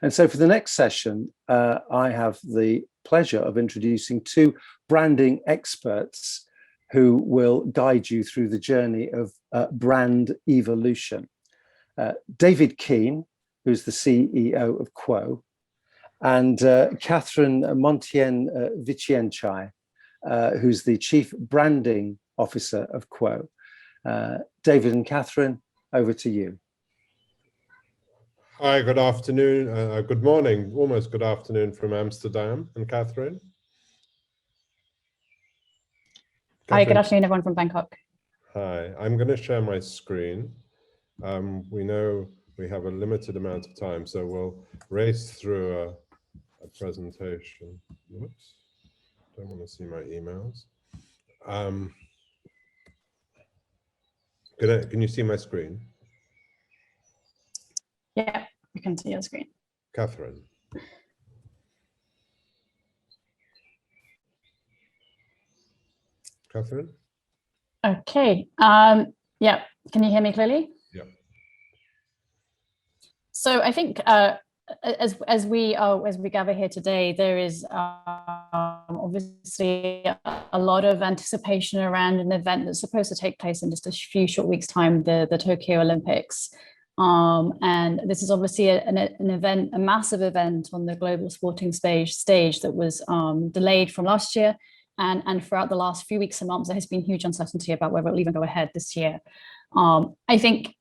And so for the next session, I have the pleasure of introducing two branding experts who will guide you through the journey of brand evolution. David Keane, who's the CEO of Quo, and Catherine Montien-Vicienchai, who's the Chief Branding Officer of Quo. David and Catherine, over to you. Hi, good afternoon, good morning, almost good afternoon from Amsterdam. And Catherine? Hi, good afternoon, everyone from Bangkok. Hi, I'm going to share my screen. We know we have a limited amount of time, so we'll race through a presentation. Whoops, don't want to see my emails. Can you see my screen? Yeah, you can see your screen. Catherine. Catherine? Okay, yeah, can you hear me clearly? Yeah. So I think as we gather here today, there is obviously a lot of anticipation around an event that's supposed to take place in just a few short weeks' time, the Tokyo Olympics. And this is obviously an event, a massive event on the global sporting stage that was delayed from last year. And throughout the last few weeks and months, there has been huge uncertainty about whether it will even go ahead this year. I think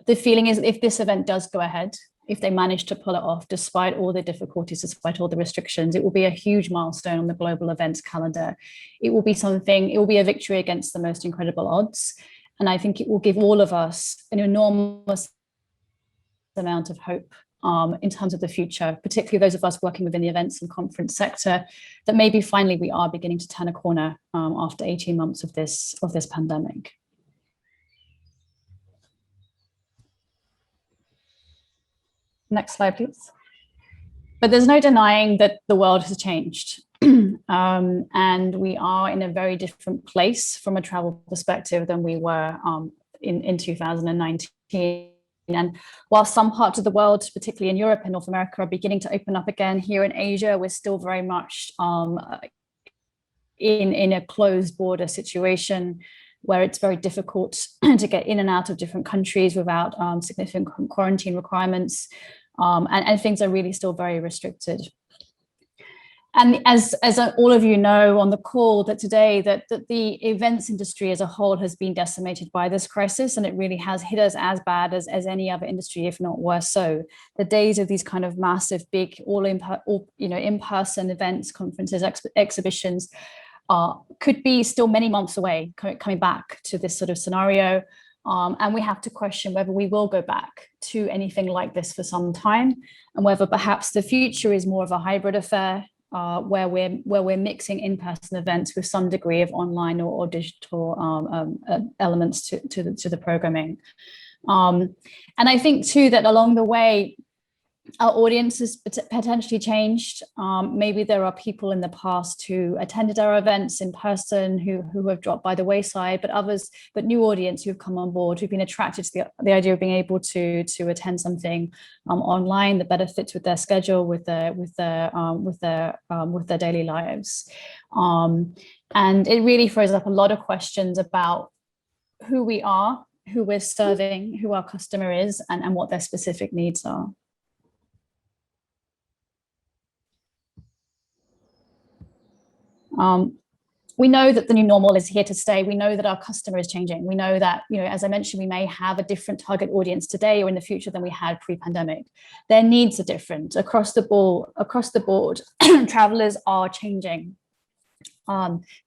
the feeling is if this event does go ahead, if they manage to pull it off, despite all the difficulties, despite all the restrictions, it will be a huge milestone on the global events calendar. It will be something, it will be a victory against the most incredible odds. And I think it will give all of us an enormous amount of hope in terms of the future, particularly those of us working within the events and conference sector, that maybe finally we are beginning to turn a corner after 18 months of this pandemic. Next slide, please. But there's no denying that the world has changed. And we are in a very different place from a travel perspective than we were in 2019. And while some parts of the world, particularly in Europe and North America, are beginning to open up again, here in Asia, we're still very much in a closed border situation where it's very difficult to get in and out of different countries without significant quarantine requirements. And things are really still very restricted. And as all of you know on the call that today, that the events industry as a whole has been decimated by this crisis, and it really has hit us as bad as any other industry, if not worse so. The days of these kind of massive, big, in-person events, conferences, exhibitions could be still many months away coming back to this sort of scenario. And we have to question whether we will go back to anything like this for some time, and whether perhaps the future is more of a hybrid affair, where we're mixing in-person events with some degree of online or digital elements to the programming. And I think too that along the way, our audience has potentially changed. Maybe there are people in the past who attended our events in person who have dropped by the wayside, but new audience who've come on board, who've been attracted to the idea of being able to attend something online that better fits with their schedule, with their daily lives. And it really throws up a lot of questions about who we are, who we're serving, who our customer is, and what their specific needs are. We know that the new normal is here to stay. We know that our customer is changing. We know that, as I mentioned, we may have a different target audience today or in the future than we had pre-pandemic. Their needs are different across the board. Travelers are changing.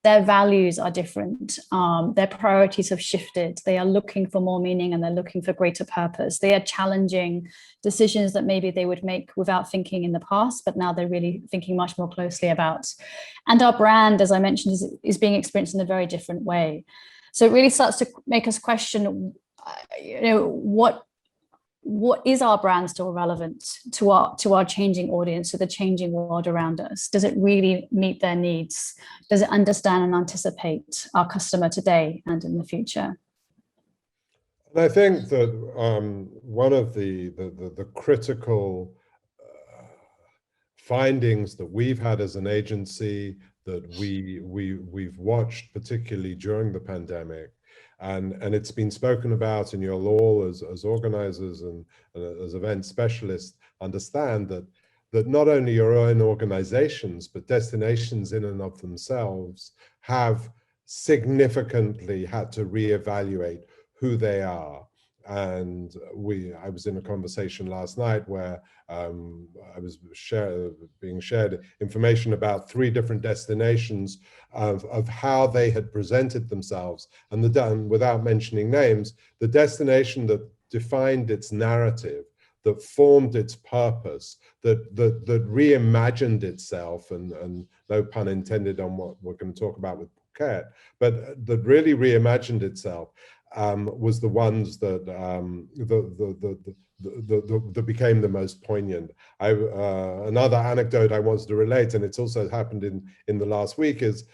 Their values are different. Their priorities have shifted. They are looking for more meaning and they're looking for greater purpose. They are challenging decisions that maybe they would make without thinking in the past, but now they're really thinking much more closely about. And our brand, as I mentioned, is being experienced in a very different way. So it really starts to make us question, what is our brand still relevant to our changing audience, to the changing world around us? Does it really meet their needs? Does it understand and anticipate our customer today and in the future? And I think that one of the critical findings that we've had as an agency, that we've watched, particularly during the pandemic. And it's been spoken about, and you'll all, as organizers and as event specialists, understand that not only your own organizations, but destinations in and of themselves have significantly had to reevaluate who they are. And I was in a conversation last night where I was being shared information about 3 different destinations of how they had presented themselves. And without mentioning names, the destination that defined its narrative, that formed its purpose, that reimagined itself, and no pun intended on what we're going to talk about with Phuket, but that really reimagined itself, was the ones that that became the most poignant. Another anecdote I wanted to relate, and it's also happened in the last week, is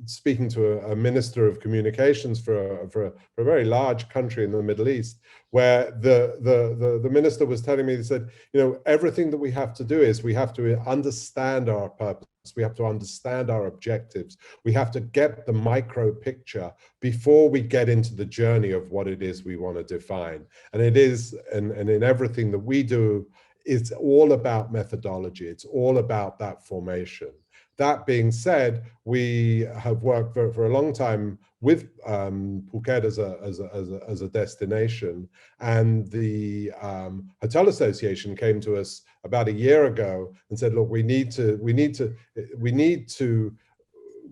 speaking to a minister of communications for a very large country in the Middle East, where the minister was telling me, he said, you know, everything that we have to do is we have to understand our purpose. We have to understand our objectives. We have to get the micro picture before we get into the journey of what it is we want to define. And it is, and in everything that we do, it's all about methodology. It's all about that formation. That being said, we have worked for a long time with Phuket as a destination, and the Hotel Association came to us about a year ago and said, look, we need to,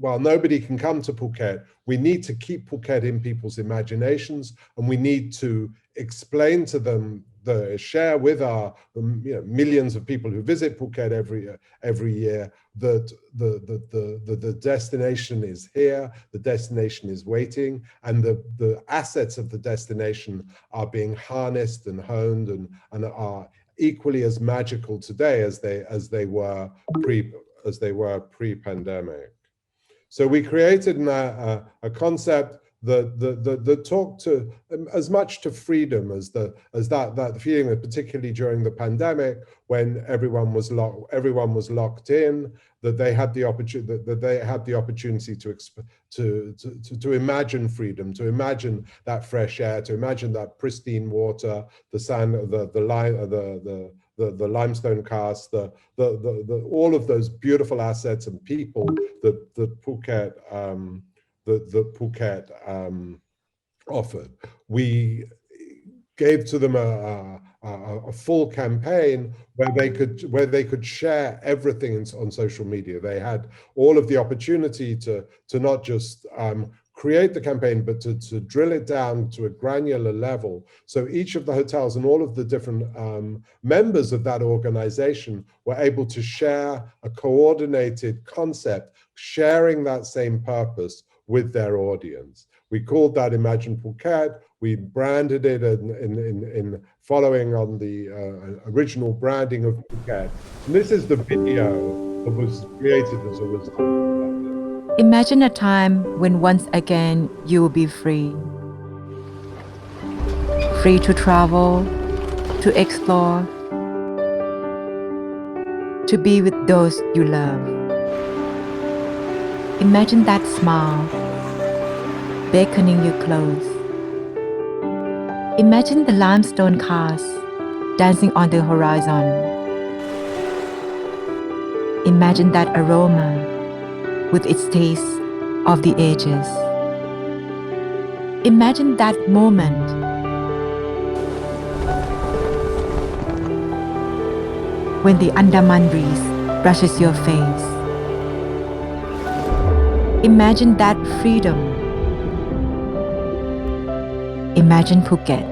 while nobody can come to Phuket, we need to keep Phuket in people's imaginations, and we need to explain to them, share with our millions of people who visit Phuket every year, that the destination is here, the destination is waiting, and the assets of the destination are being harnessed and honed and are equally as magical today as they were pre-pandemic. So we created a concept that talked to as much to freedom as that feeling, that particularly during the pandemic, when everyone was locked in, that they had the opportunity to imagine freedom, to imagine that fresh air, to imagine that pristine water, the sand, the limestone cast, all of those beautiful assets and people that Phuket offered. We gave to them a full campaign where they could share everything on social media. They had all of the opportunity to not just create the campaign, but to drill it down to a granular level. So each of the hotels and all of the different members of that organization were able to share a coordinated concept, sharing that same purpose with their audience. We called that Imagine Phuket. We branded it in following on the original branding of Phuket. And this is the video that was created as a result. Imagine a time when once again you will be free. Free to travel, to explore, to be with those you love. Imagine that smile, beckoning you close. Imagine the limestone cars dancing on the horizon. Imagine that aroma with its taste of the ages. Imagine that moment when the Andaman breeze brushes your face. Imagine that freedom. Imagine Phuket.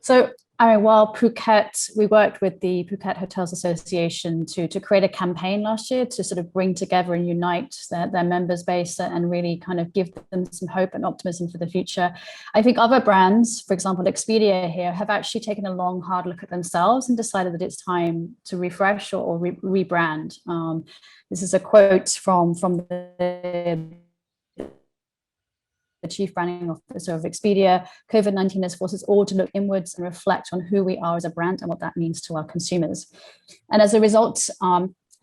So Well, Phuket, we worked with the Phuket Hotels Association to create a campaign last year to sort of bring together and unite their members base and really kind of give them some hope and optimism for the future. I think other brands, for example, Expedia here, have actually taken a long, hard look at themselves and decided that it's time to refresh or rebrand. This is a quote from the Chief Branding Officer of Expedia. COVID-19 has forced us all to look inwards and reflect on who we are as a brand and what that means to our consumers. And as a result,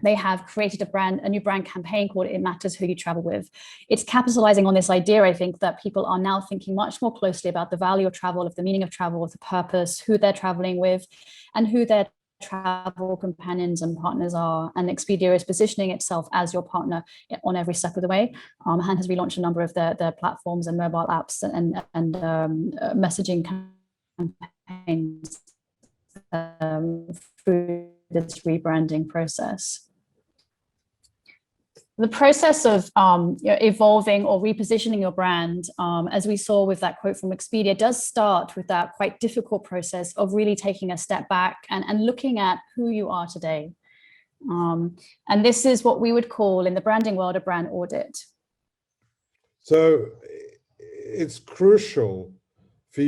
they have created a new brand campaign called It Matters Who You Travel With. It's capitalizing on this idea, I think, that people are now thinking much more closely about the value of travel, of the meaning of travel, of the purpose, who they're traveling with, and who their travel companions and partners are. And Expedia is positioning itself as your partner on every step of the way, and has relaunched a number of their platforms and mobile apps and messaging campaigns through this rebranding process. The process of evolving or repositioning your brand, as we saw with that quote from Expedia, does start with that quite difficult process of really taking a step back and looking at who you are today. And this is what we would call in the branding world a brand audit. So it's crucial for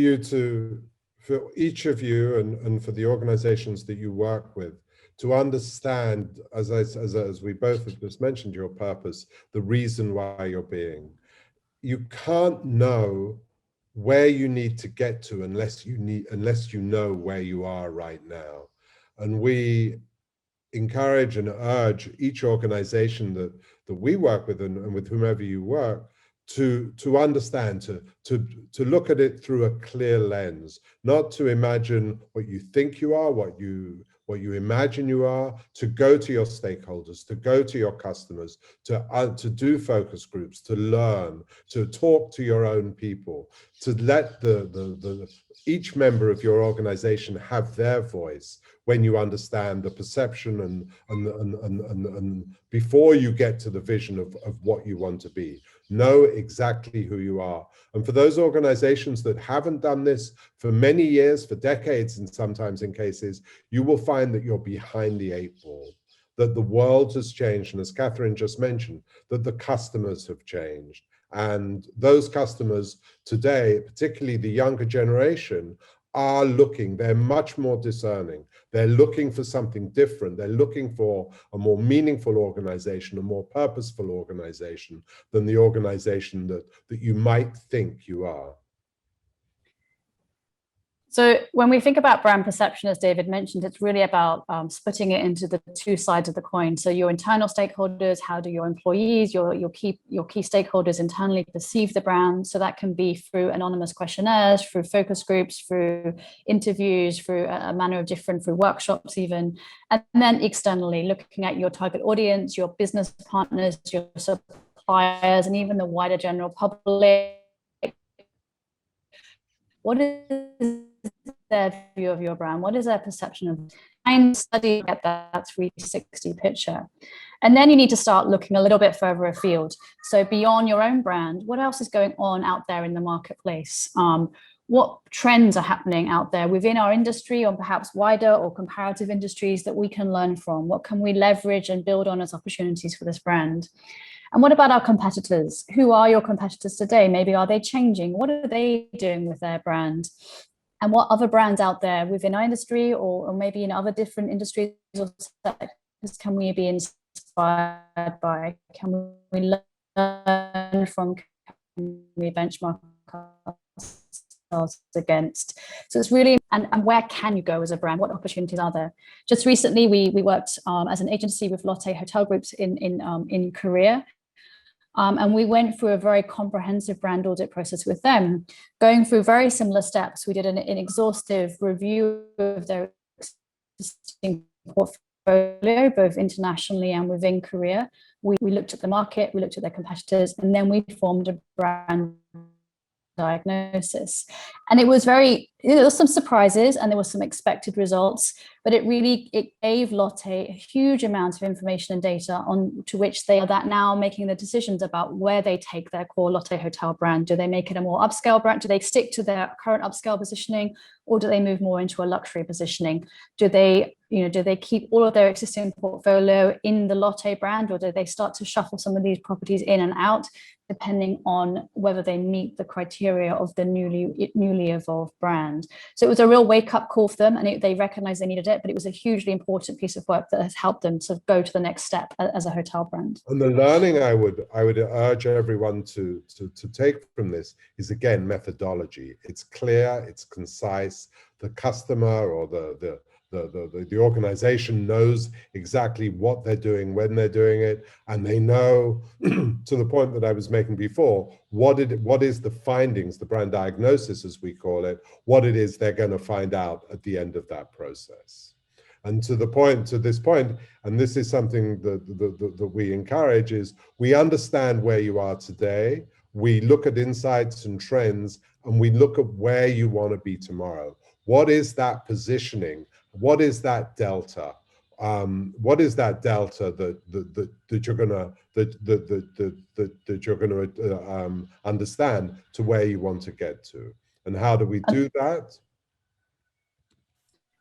each of you and for the organizations that you work with to understand, as we both have just mentioned, your purpose, the reason why you're being. You can't know where you need to get to unless you know where you are right now. And we encourage and urge each organization that we work with and with whomever you work to understand, to look at it through a clear lens, not to imagine what you think you are, what you imagine you are, to go to your stakeholders, to go to your customers, to do focus groups, to learn, to talk to your own people, to let each member of your organization have their voice when you understand the perception and before you get to the vision of what you want to be. Know exactly who you are. And for those organizations that haven't done this for many years, for decades, and sometimes in cases, you will find that you're behind the 8 ball, that the world has changed. And as Catherine just mentioned, that the customers have changed. And those customers today, particularly the younger generation, are looking, they're much more discerning. They're looking for something different. They're looking for a more meaningful organization, a more purposeful organization than the organization that you might think you are. So when we think about brand perception, as David mentioned, it's really about splitting it into the 2 sides of the coin. So your internal stakeholders, how do your employees, your key stakeholders internally perceive the brand? So that can be through anonymous questionnaires, through focus groups, through interviews, through a manner of different, through workshops even. And then externally, looking at your target audience, your business partners, your suppliers, and even the wider general public. What is their view of your brand? What is their perception of and study at that 360 picture? And then you need to start looking a little bit further afield. So beyond your own brand, what else is going on out there in the marketplace? What trends are happening out there within our industry or perhaps wider or comparative industries that we can learn from? What can we leverage and build on as opportunities for this brand? And what about our competitors? Who are your competitors today? Maybe are they changing? What are they doing with their brand? And what other brands out there within our industry or maybe in other different industries or sectors can we be inspired by? Can we learn from? Can we benchmark ourselves against? So it's really, and where can you go as a brand? What opportunities are there? Just recently, we worked as an agency with Lotte Hotel Groups in Korea. And we went through a very comprehensive brand audit process with them, going through very similar steps. We did an exhaustive review of their existing portfolio, both internationally and within Korea. We looked at the market, we looked at their competitors, and then we formed a brand diagnosis. And it was very there were some surprises and there were some expected results, but it gave Lotte a huge amount of information and data on to which they are that now making the decisions about where they take their core Lotte Hotel brand. Do they make it a more upscale brand? Do they stick to their current upscale positioning, or do they move more into a luxury positioning? Do they keep all of their existing portfolio in the Lotte brand, or do they start to shuffle some of these properties in and out, depending on whether they meet the criteria of the newly evolved brand? So it was a real wake-up call for them, and they recognized they needed it, but it was a hugely important piece of work that has helped them to go to the next step as a hotel brand. And the learning I would urge everyone to take from this is, again, methodology. It's clear, it's concise. The customer or the organization knows exactly what they're doing, when they're doing it, and they know, to the point that I was making before, what is the findings, the brand diagnosis, as we call it, what it is they're going to find out at the end of that process. And to this point, and this is something that we encourage, is we understand where you are today, we look at insights and trends, and we look at where you want to be tomorrow. What is that positioning? What is that delta? What is that delta that you're gonna understand to where you want to get to? And how do we do that?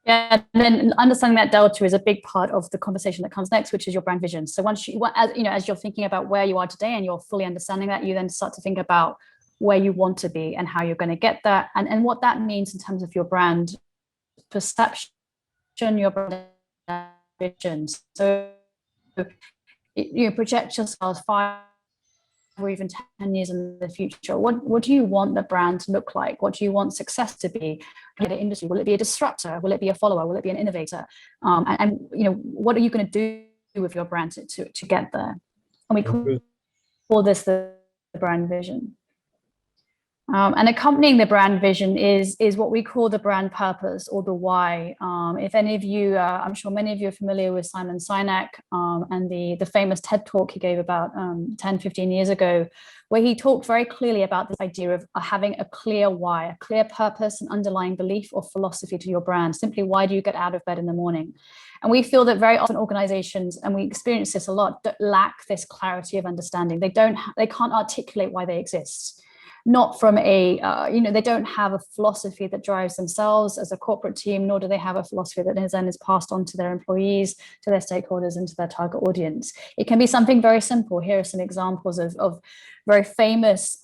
Yeah, and then understanding that delta is a big part of the conversation that comes next, which is your brand vision. So once as you're thinking about where you are today and you're fully understanding that, you then start to think about where you want to be and how you're going to get that, and what that means in terms of your brand perception, your brand vision. So you project yourself 5 or even 10 years in the future. What do you want the brand to look like? What do you want success to be in the industry? Will it be a disruptor? Will it be a follower? Will it be an innovator? And what are you going to do with your brand to get there? And we call this the brand vision. And accompanying the brand vision is what we call the brand purpose, or the why. If any of you, I'm sure many of you are familiar with Simon Sinek and the famous TED talk he gave about 10, 15 years ago, where he talked very clearly about this idea of having a clear why, a clear purpose, an underlying belief or philosophy to your brand. Simply, why do you get out of bed in the morning? And we feel that very often organizations, and we experience this a lot, lack this clarity of understanding. They can't articulate why they exist. Not from they don't have a philosophy that drives themselves as a corporate team, nor do they have a philosophy that then is passed on to their employees, to their stakeholders, and to their target audience. It can be something very simple. Here are some examples of very famous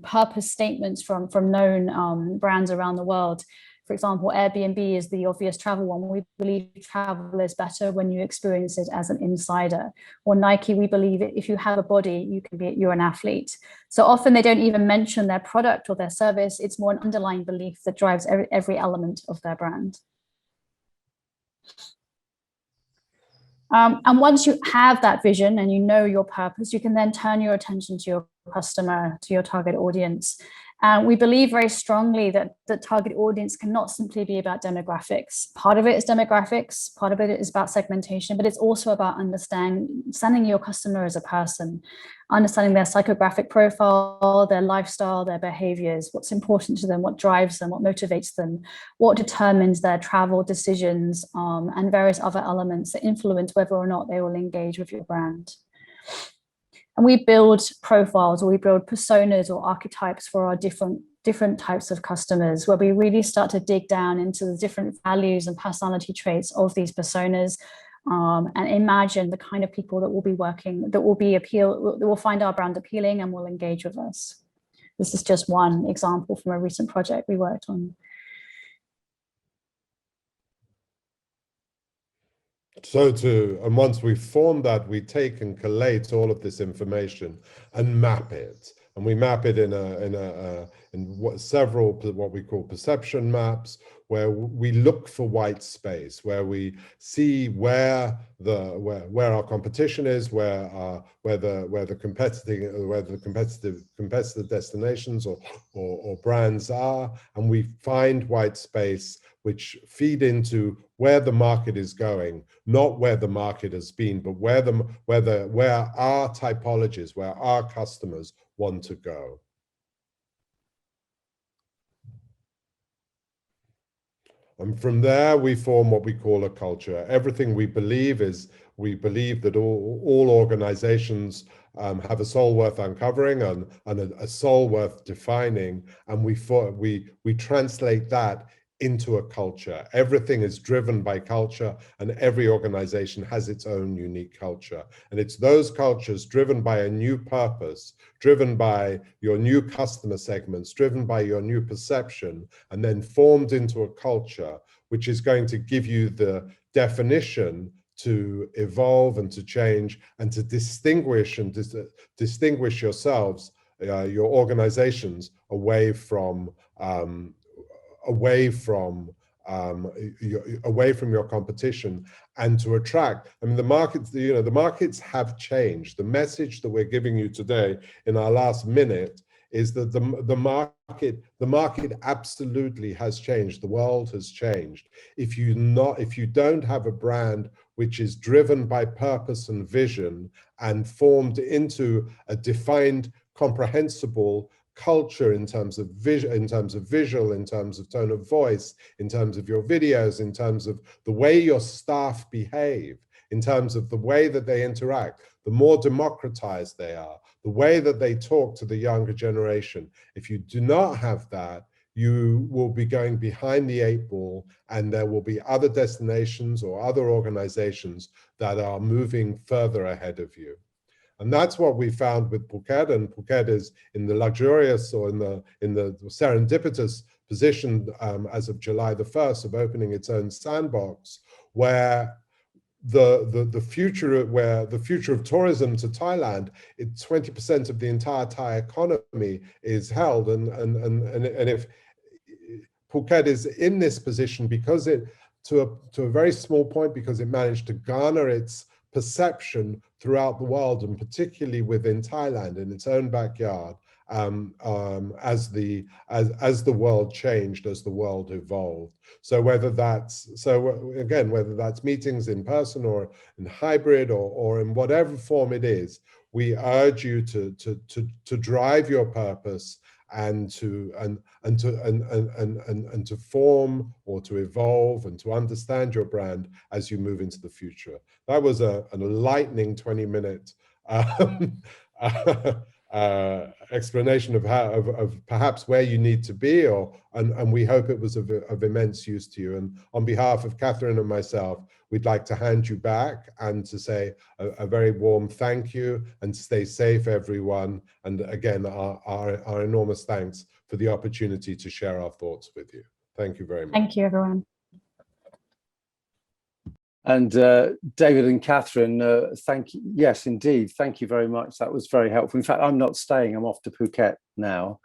purpose statements from known brands around the world. For example, Airbnb is the obvious travel one. We believe travel is better when you experience it as an insider. Or Nike, we believe if you have a body, you're an athlete. So often they don't even mention their product or their service. It's more an underlying belief that drives every element of their brand. And once you have that vision and you know your purpose, you can then turn your attention to your customer, to your target audience. We believe very strongly that the target audience cannot simply be about demographics. Part of it is demographics, part of it is about segmentation, but it's also about understanding your customer as a person, understanding their psychographic profile, their lifestyle, their behaviors, what's important to them, what drives them, what motivates them, what determines their travel decisions, and various other elements that influence whether or not they will engage with your brand. And we build profiles, or we build personas or archetypes for our different types of customers, where we really start to dig down into the different values and personality traits of these personas, and imagine the kind of people that will be working, that will find our brand appealing and will engage with us. This is just one example from a recent project we worked on. And once we've formed that, we take and collate all of this information and map it. And we map it in several what we call perception maps, where we look for white space, where we see where our competition is, where the competitive destinations or brands are, and we find white space which feed into where the market is going, not where the market has been, but where our typologies, where our customers want to go. And from there, we form what we call a culture. Everything we believe is, we believe that all organizations have a soul worth uncovering and a soul worth defining. And we translate that into a culture. Everything is driven by culture, and every organization has its own unique culture. And it's those cultures driven by a new purpose, driven by your new customer segments, driven by your new perception, and then formed into a culture, which is going to give you the definition to evolve and to change and to distinguish and distinguish yourselves, your organizations, away from your competition, and to attract. I mean, the markets, the markets have changed. The message that we're giving you today in our last minute is that the market absolutely has changed. The world has changed. If you don't have a brand which is driven by purpose and vision and formed into a defined, comprehensible culture in terms of visual, in terms of tone of voice, in terms of your videos, in terms of the way your staff behave, in terms of the way that they interact, the more democratized they are, the way that they talk to the younger generation. If you do not have that, you will be going behind the 8 ball, and there will be other destinations or other organizations that are moving further ahead of you. And that's what we found with Phuket, and Phuket is in the luxurious, or in the serendipitous position as of July the 1st of opening its own sandbox, where the future of tourism to Thailand, 20% of the entire Thai economy is held, and if Phuket is in this position because it, to a very small point, because it managed to garner its perception throughout the world, and particularly within Thailand, in its own backyard, as the world changed, as the world evolved. So whether that's meetings in person or in hybrid or in whatever form it is, we urge you to drive your purpose and to form or to evolve and to understand your brand as you move into the future. That was a enlightening 20-minute explanation of how, of perhaps where you need to be, and we hope it was of immense use to you. And on behalf of Catherine and myself, we'd like to hand you back and to say a very warm thank you, and stay safe, everyone. And again, our enormous thanks for the opportunity to share our thoughts with you. Thank you very much. Thank you, everyone. And David and Catherine, thank you. Yes, indeed. Thank you very much. That was very helpful. In fact, I'm not staying. I'm off to Phuket now.